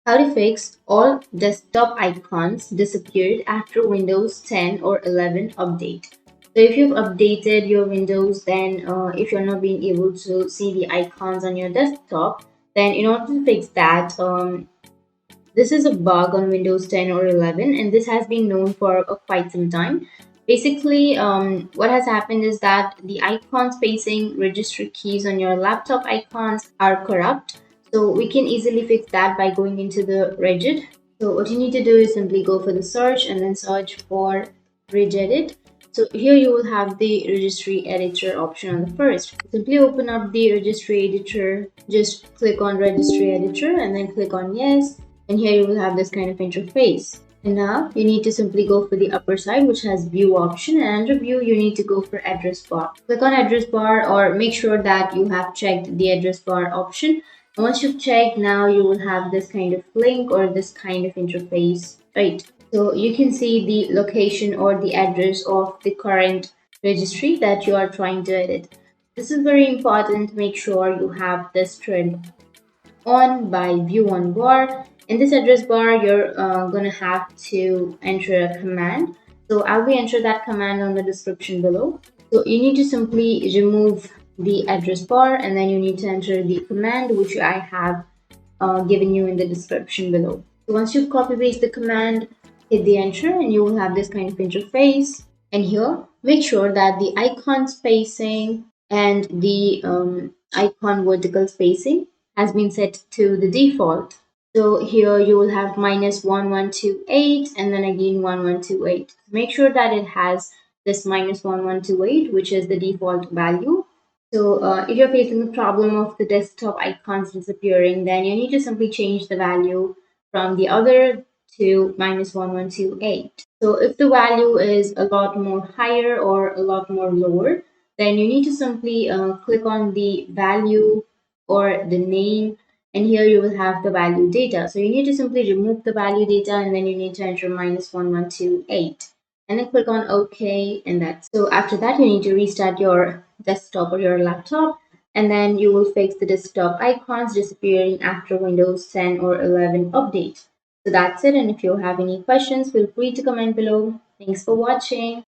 How to fix all desktop icons disappeared after Windows 10 or 11 update. So if you've updated your Windows, then if you're not being able to see the icons on your desktop, then in order to fix that, this is a bug on Windows 10 or 11, and this has been known for quite some time. Basically, what has happened is that the icon spacing registry keys on your laptop icons are corrupt. So we can easily fix that by going into the reged. So what you need to do is simply go for the search and then search for regedit. So here you will have the registry editor option on the first. Simply open up the registry editor, just click on registry editor and then click on yes, and here you will have this kind of interface. And now you need to simply go for the upper side, which has view option, and under view you need to go for address bar. Click on address bar or make sure that you have checked the address bar option. And once you've checked, now you will have this kind of link or this kind of interface, right? So you can see the location or the address of the current registry that you are trying to edit. This is very important. Make sure you have this turned on by view on bar. In this address bar, you're gonna have to enter a command. So I'll be enter that command on the description below. So you need to simply remove the address bar and then you need to enter the command which I have given you in the description below. So once you copy paste the command, hit the enter and you will have this kind of interface. And here, make sure that the icon spacing and the icon vertical spacing has been set to the default. So here you will have -1128 and then again 1128. Make sure that it has this -1128, which is the default value. So if you're facing the problem of the desktop icons disappearing, then you need to simply change the value from the other to -1128. So if the value is a lot more higher or a lot more lower, then you need to simply click on the value or the name, and here you will have the value data. So you need to simply remove the value data and then you need to enter -1128 and then click on OK, and that's so. After that, you need to restart your desktop or your laptop, and then you will fix the desktop icons disappearing after Windows 10 or 11 update. So that's it, and if you have any questions, feel free to comment below. Thanks for watching.